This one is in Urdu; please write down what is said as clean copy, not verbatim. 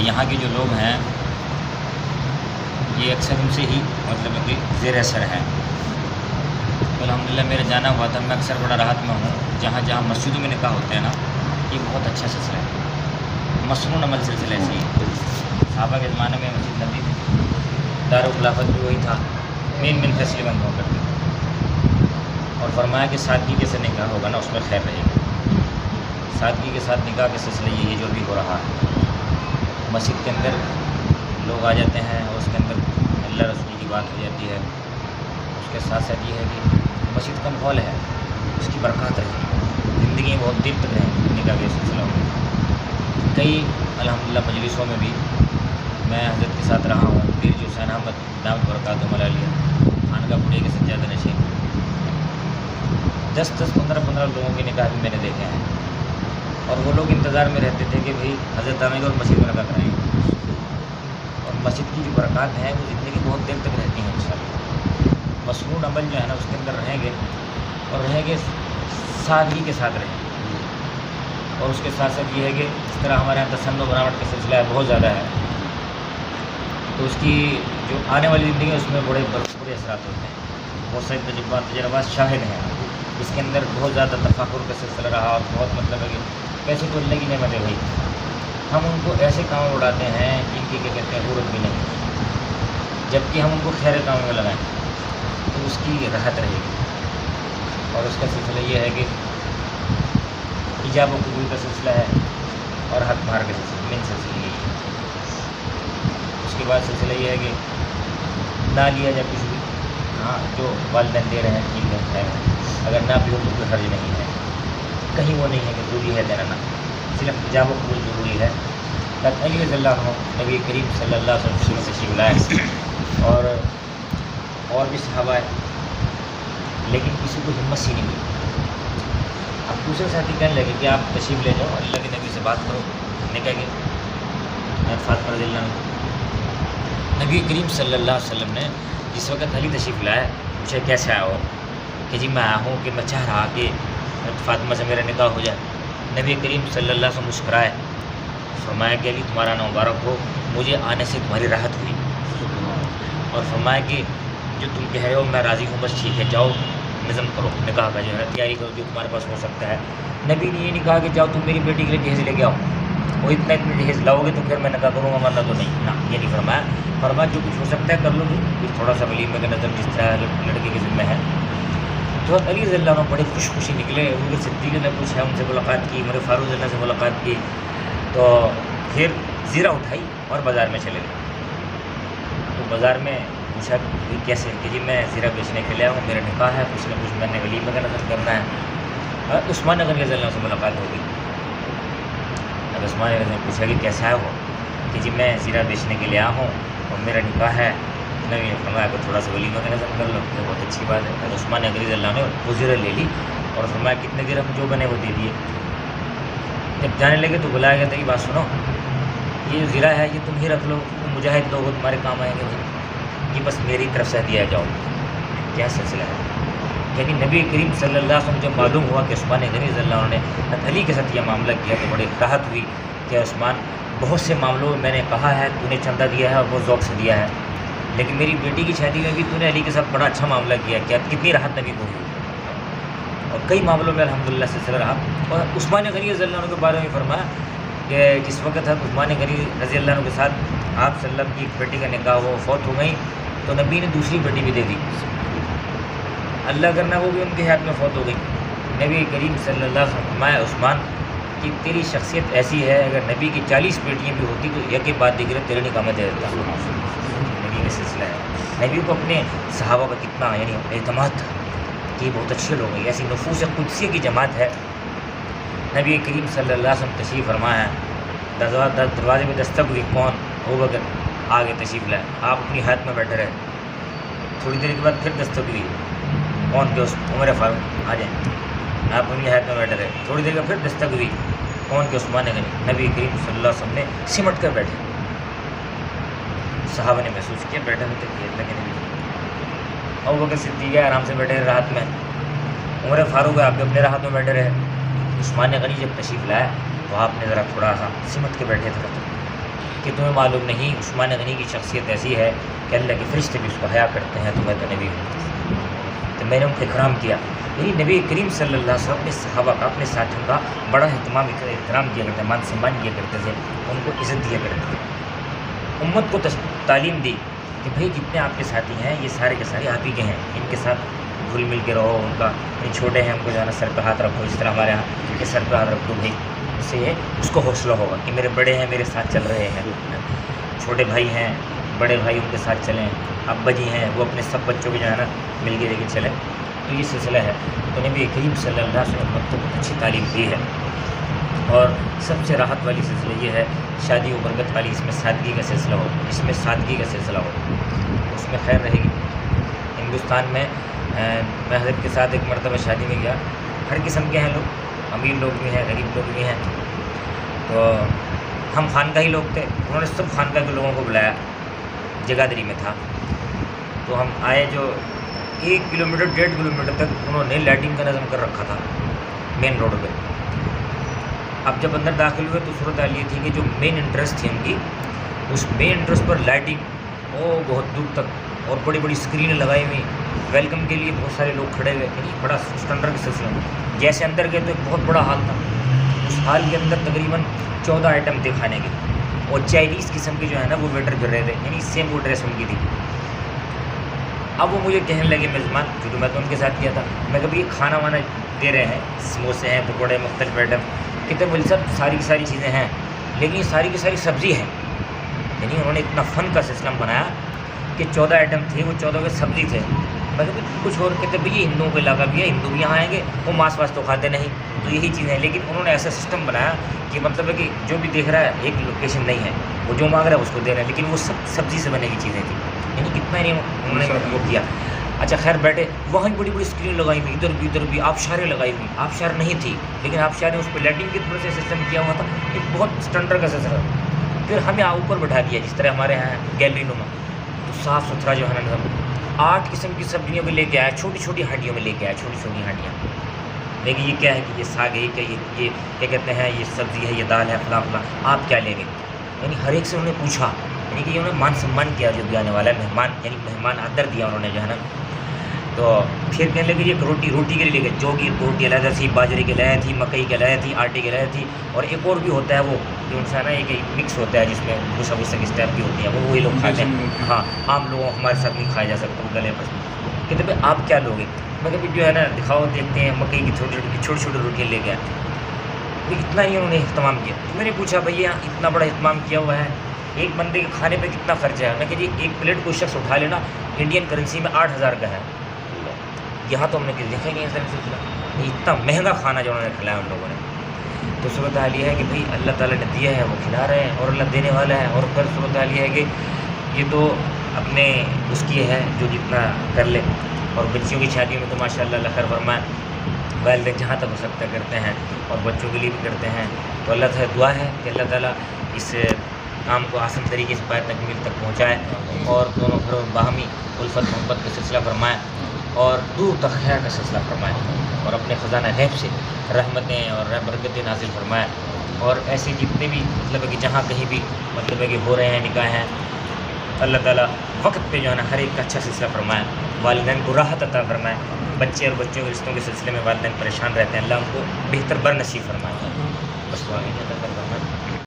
یہاں کے جو لوگ ہیں یہ اکثر ان سے ہی مطلب کہ زیر اثر ہیں. تو الحمدللہ میرا جانا ہوا تھا، میں اکثر بڑا راحت میں ہوں. جہاں جہاں مسجدوں میں نکاح ہوتے ہیں نا، یہ بہت اچھا سلسلہ ہے، مسنون عمل سلسلہ ایسے ہی. صحابہ کے زمانے میں مسجد نبی تھی، دارالخلافت بھی وہی تھا، مین فیصلے بند ہوا کرتے تھے. اور فرمایا کہ سادگی کے سے نکاح ہوگا نا اس میں خیر رہے گی. سادگی کے ساتھ نکاح کے سلسلے یہ جو بھی ہو رہا ہے، مسجد کے اندر لوگ آ جاتے ہیں اور اس کے اندر اللہ رسول کی بات ہو جاتی ہے. اس کے ساتھ ساتھ یہ ہے کہ مسجد کا ماحول ہے، اس کی برکات رہے گی، زندگی میں بہت دیر تک رہے نکاح کے سلسلوں میں. کئی الحمدللہ مجلسوں میں بھی میں حضرت کے ساتھ رہا ہوں. پیر جو حسین احمد دامت برکاتہ ملالیہ خانقاہ بڑھے کے سجادہ نشین، 10 15 لوگوں کے نکاح بھی میں نے دیکھے ہیں. اور وہ لوگ انتظار میں رہتے تھے کہ بھئی حضرت آئیں گے اور مسجد میں نکاح کرائیں گے. اور مسجد کی جو برکات ہیں وہ زندگی بہت دیر تک رہتی ہیں انشاءاللہ. مسنون عمل جو ہے نا اس کے اندر رہیں گے اور رہیں گے سادگی کے ساتھ رہیں گے. اور اس کے ساتھ ساتھ یہ ہے کہ اس طرح ہمارے یہاں تسن و بناوٹ کا سلسلہ ہے بہت زیادہ ہے، تو اس کی جو آنے والی زندگی ہے اس میں بڑے برے اثرات ہوتے ہیں. بہت سارے تجربات شاہد ہیں. اس کے اندر بہت زیادہ تفاخر کا سلسلہ رہا اور بہت مطلب ہے کہ پیسے تو اللہ کی نعمت ہے بھائی، ہم ان کو ایسے کام اڑاتے ہیں جن کی کیا کہتے ہیں ضرورت بھی نہیں، جبکہ ہم ان کو خیر کاموں میں لگائیں تو اس کی راحت رہے گی. اور اس کا سلسلہ یہ ہے کہ ایجاب و قبول کا سلسلہ ہے اور حق بھار کا سلسلہ، مین سلسلہ یہی ہے. اس کے بعد سلسلہ یہ ہے کہ نہ لیا جائے کچھ بھی، ہاں جو والدین دے رہے ہیں ٹھیک ہے خیر ہے، اگر نہ بھی ہو تو کوئی حرج نہیں ہے. کہیں وہ نہیں ہے کہ ضروری ہے دینا، نہ صرف ایجاب و قبول ضروری ہے. حضرت علی رضی اللہ عنہ نبی کریم صلی اللہ علیہ وسلم سے تشریف لائے اور بھی صحابہ ہیں، لیکن کسی کو ہمت سی نہیں ملی. اب دوسرے ساتھی کہنے لگے کہ آپ تشریف لے جاؤ، اللہ کے نبی سے بات کرو. نے کہا کہ فاطمہ رضی اللہ عنہ، نبی کریم صلی اللہ علیہ وسلم نے جس وقت علی تشریف لائے مجھے کیسے آیا ہو کہ جی میں آیا ہوں کہ میں چاہ رہا کہ فاطمہ سے میرا نکاح ہو جائے. نبی کریم صلی اللہ علیہ وسلم مسکرائے، فرمایا کہ علی تمہارا نام مبارک ہو، مجھے آنے سے تمہاری راحت ہوئی. اور فرمایا کہ جو تم کہہ رہے ہو میں راضی ہوں، بس ٹھیک ہے جاؤ نظم کرو، نکاح کا جو ہے تیاری کرو جو تمہارے پاس ہو سکتا ہے. نبی نے یہ نہیں کہا کہ جاؤ تم میری بیٹی کے لیے جہیز لے کے آؤ، وہ اتنا جہیز لاؤ گے تو پھر میں نکاح کروں گا ورنہ تو نہیں. نہ یہ نہیں فرمایا، فرمایا جو کچھ ہو سکتا ہے کر لو، کچھ تھوڑا سا ولیمے کا نظر جس طرح لڑکے کے ذمہ ہے. تو علی رضی اللہ عنہ بڑے خوشی نکلے. عمر صدیقہ نے پوچھا، ان سے ملاقات کی، عمر فاروق رضی اللہ سے ملاقات کی، تو پھر زیرہ اٹھائی اور بازار میں چلے گئے. تو بازار میں پوچھا کہ کیسے، کہ جی میں زیرہ بیچنے کے لیے آیا ہوں، میرا نکاح ہے، کچھ نہ کچھ میں نے ولیمے کا نظر کرنا ہے. اور عثمان غنی رضی اللہ عنہ سے ملاقات ہو گئی. اب عثمان غنی نے پوچھا کہ کیسا ہے وہ، کہ جی میں زیرہ بیچنے کے لیے آیا ہوں اور میرا نکاح ہے. نبی نے فرمایا کہ تھوڑا سا ولیمہ کا نظر کر لو، یہ بہت اچھی بات ہے. اور عثمان غنی رضی اللہ عنہ نے وہ زیرہ لے لی اور فرمایا کتنے درہم جو بنے وہ دے دیے. جب جانے لگے تو بلایا گیا تھا کہ بات سنو، یہ زیرہ ہے یہ تم ہی رکھ لو، تم مجاہد لوگ ہو تمہارے کام آئیں گے، یہ بس میری طرف سے دیا جاؤ. کیا سلسلہ ہے، یعنی نبی کریم صلی اللہ علیہ وسلم جب معلوم ہوا کہ عثمان غنی رضی اللہ عنہ نے حضرت علی کے ساتھ یہ معاملہ کیا تو بڑی راحت ہوئی کہ عثمان بہت سے معاملوں میں نے کہا ہے تو نے چندہ دیا ہے اور بہت ذوق سے دیا ہے، لیکن میری بیٹی کی شادی میں بھی تو نے علی کے ساتھ بڑا اچھا معاملہ کیا، کتنی راحت نبی کو ہوئی. اور کئی معاملوں میں الحمدللہ سلسلہ رہا. اور عثمان غنی رضی اللہ عنہ کے بارے میں فرمایا کہ جس وقت عثمان غنی رضی اللہ عنہ کے ساتھ آپ صلی اللہ علیہ وسلم کی ایک بیٹی کا نکاح وہ فوت ہو گئی تو نبی نے دوسری بیٹی بھی دے دی. اللہ کرنا وہ بھی ان کے حیات میں فوت ہو گئی. نبی کریم صلی اللہ علیہ وسلم فرمایا عثمان کہ تیری شخصیت ایسی ہے، اگر نبی کی 40 بیٹیاں بھی ہوتی تو یک بات دیکھ رہے تیرے نکاح میں دے دیتا. نبی کا سلسلہ ہے. نبی کو اپنے صحابہ پر کتنا یعنی اعتماد تھا کہ یہ بہت اچھے لوگ ہیں، ایسی نفوس قدسی کی جماعت ہے. نبی کریم صلی اللہ علیہ وسلم تشریف فرما ہے، دروازے میں دستک ہوئی، کون؟ ابوبکر. آگے تشریف لائے، آپ اپنی حیات میں بیٹھے رہے. تھوڑی دیر کے بعد پھر دستک ہوئی، کون؟ کہ عمر فاروق آ جائیں. آپ اپنی حیات میں بیٹھے رہے. تھوڑی دیر کے بعد پھر دستک ہوئی، کون؟ کہ عثمان غنی. نبی کریم صلی اللہ علیہ وسلم نے سمٹ کر بیٹھے. صحابہ نے محسوس کیا بیٹھے ہوتے کہ اللہ کے نبی. ابوبکر صدیق ہے آرام سے بیٹھے رہے راحت میں. عمر فاروق ہے آپ بھی اپنے راحت میں بیٹھے رہے. عثمان غنی جب تشریف لائے تو آپ نے ذرا تھوڑا سا سمٹ کے بیٹھے تھے. کہ تمہیں معلوم نہیں عثمان غنی کی شخصیت ایسی ہے کہ اللہ کے فرشتے بھی اس کو حیا کرتے ہیں، تمہیں تو نبی ہوں۔ تو میں نے ان کو اکرام کیا، یعنی نبی کریم صلی اللہ علیہ وسلم اپنے صحابہ کا، اپنے ساتھیوں کا بڑا اہتمام احترام کیا کرتے ہیں، مان سمان کیا کرتے تھے، ان کو عزت دیا کرتے تھے، امت کو تعلیم دی کہ بھئی جتنے آپ کے ساتھی ہیں یہ سارے کے سارے آپ ہی کے ہیں، ان کے ساتھ گھل مل کے رہو، ان کا چھوٹے ہیں ان کو جانا سر پہ ہاتھ رکھو، اس طرح ہمارے یہاں کہ سر پہ ہاتھ رکھو بھائی، اس سے اس کو حوصلہ ہوگا کہ میرے بڑے ہیں میرے ساتھ چل رہے ہیں، چھوٹے بھائی ہیں بڑے بھائی ان کے ساتھ چلیں، ابا جی ہیں وہ اپنے سب بچوں کو جو ہے نا مل کے لے کے چلیں، تو یہ سلسلہ ہے۔ تو نبی کریم صلی اللہ علیہ وسلم کو بہت اچھی تعلیم دی ہے، اور سب سے راحت والی سلسلہ یہ ہے شادی و برکت والی، اس میں سادگی کا سلسلہ ہو، اس میں سادگی کا سلسلہ ہو، اس میں خیر رہے گی۔ ہندوستان میں میں حضرت کے ساتھ ایک مرتبہ شادی میں گیا، ہر قسم کے ہیں لوگ، امیر لوگ بھی ہیں غریب لوگ بھی ہیں، تو ہم خانقاہی لوگ تھے، انہوں نے سب خانقاہ کے لوگوں کو بلایا، جگادری میں تھا، تو ہم آئے، جو 1 کلومیٹر 1.5 کلومیٹر تک انہوں نے لائٹنگ کا نظم کر رکھا تھا مین روڈ پہ۔ اب جب اندر داخل ہوئے تو صورت حال یہ تھی کہ جو مین انٹرسٹ تھی ان کی، اس مین انٹرسٹ پر لائٹنگ وہ بہت دور تک، اور بڑی بڑی اسکرینیں لگائی ہوئی، ویلکم کے لیے بہت سارے لوگ کھڑے ہوئے، یعنی بڑا اسٹینڈرڈ کا سلسلہ۔ جیسے اندر گئے تو ایک بہت بڑا ہال تھا، اس ہال کے اندر تقریباً 14 آئٹم تھے کھانے کے، اور چائنیز قسم کے جو ہے نا وہ ویٹر کر رہے تھے، یعنی سیم وہ ڈریس ان کی تھی۔ اب وہ مجھے کہنے لگے میزبان، کیونکہ میں تو ان کے ساتھ کیا تھا، میں کبھی یہ کھانا وانا دے رہے ہیں، سموسے ہیں پکوڑے مختلف آئٹم، کتنے بول سب ساری کی ساری چیزیں ہیں، لیکن یہ ساری کی ساری سبزی ہے، یعنی انہوں نے اتنا فن کا سسٹم بنایا کہ 14 آئٹم تھے، وہ 14 کے سبزی تھے۔ میں کبھی کچھ اور کہتے بھئی یہ ہندوؤں کا علاقہ بھی ہے، ہندو بھی یہاں آئیں گے، وہ ماس واس تو کھاتے نہیں، تو یہی چیزیں ہیں، لیکن انہوں نے ایسا سسٹم بنایا کہ مطلب ہے کہ جو بھی دیکھ رہا ہے ایک لوکیشن نہیں ہے، وہ جو مانگ رہا ہے اس کو دے رہے ہیں، لیکن وہ سب سبزی سے بنے کی چیزیں تھیں، یعنی کتنا ہی انہوں نے وہ کیا۔ اچھا خیر بیٹھے، وہاں بڑی بڑی اسکرین لگائی ہوئی، ادھر بھی آبشاریں لگائی ہوئی، آبشار نہیں تھی لیکن آبشاریں اس پہ لائٹنگ کی طرح سے سسٹم کیا ہوا تھا، ایک بہت اسٹینڈرڈ کا سلسلہ۔ پھر ہمیں اوپر بٹھا دیا جس طرح ہمارے یہاں گیلری نما، تو صاف ستھرا جو ہے نا 8 قسم کی سبزیوں کو لے کے آیا، چھوٹی چھوٹی ہانڈیوں میں لے کے آیا، چھوٹی چھوٹی ہانڈیاں، لیکن یہ کیا ہے کہ یہ ساگ ہے، یہ کیا کہتے ہیں، یہ سبزی ہے، یہ دال ہے، فلاں فلاں، آپ کیا لیں گے؟ یعنی ہر ایک سے انہوں نے پوچھا، یعنی کہ انہوں نے مان سمان کیا جو بھی آنے والا ہے مہمان، یعنی مہمان آدر دیا انہوں نے جو ہے نا۔ تو پھر کہنے لگے یہ روٹی کے لیے لے گئے، جو کی روٹی علیحدہ تھی، باجرے کی علیحدہ تھی، مکئی کی علیحدہ تھی، آٹے کی علیحدہ تھی، اور ایک اور بھی ہوتا ہے وہ جو ان سے نا ایک مکس ہوتا ہے جس میں بھوسا بھوسا اس ٹائپ کی ہوتی ہے، وہ وہی لوگ کھاتے ہیں، ہاں عام لوگوں ہمارے ساتھ نہیں کھایا جا سکتا، وہ گلے پر۔ کہتے بھائی آپ کیا لوگے؟ میں کبھی جو ہے نا دکھاؤ دیکھتے ہیں، مکئی کی چھوٹی چھوٹی روٹیاں لے گیا، اتنا ہی انہوں نے اہتمام کیا۔ تو میں نے پوچھا بھیا اتنا بڑا اہتمام کیا ہوا ہے، ایک بندے کے کھانے پہ کتنا خرچہ ہے؟ میں کہ جی ایک پلیٹ کوئی شخص اٹھا لینا انڈین کرنسی میں 8000 کا ہے، یہاں تو ہم نے دیکھا ہی نہیں ایسا سلسلہ، اتنا مہنگا کھانا جو انہوں نے کھلایا ان لوگوں نے۔ تو صورت حال یہ ہے کہ بھائی اللہ تعالیٰ نے دیا ہے وہ کھلا رہے ہیں، اور اللہ دینے والا ہے، اور پھر صورت حال یہ ہے کہ یہ تو اپنے اس کی ہے جو جتنا کر لے، اور بچیوں کی شادیوں میں تو ماشاء اللہ اللہ خیر فرمائے، والدین جہاں تک ہو سکتا کرتے ہیں، اور بچوں کے لیے بھی کرتے ہیں، تو اللہ تعالیٰ دعا ہے کہ اللہ تعالیٰ اس کام کو آسان طریقے سے پائے تکمیل تک پہنچائے، اور دونوں گھروں میں باہمی الفت محبت کا سلسلہ فرمائے، اور دور تک خیر کا سلسلہ فرمائے، اور اپنے خزانہ غیب سے رحمتیں اور برکتیں نازل فرمائے، اور ایسے جتنے بھی مطلب ہے کہ جہاں کہیں بھی مطلب ہے کہ ہو رہے ہیں نکاح ہیں، اللہ تعالیٰ وقت پہ جو ہے نا ہر ایک کا اچھا سلسلہ فرمائے، والدین کو راحت عطا فرمائے، بچے اور بچوں کے رشتوں کے سلسلے میں والدین پریشان رہتے ہیں، اللہ ان کو بہتر بر نصیب فرمائے، بس دعا ہے کہ اللہ تعالیٰ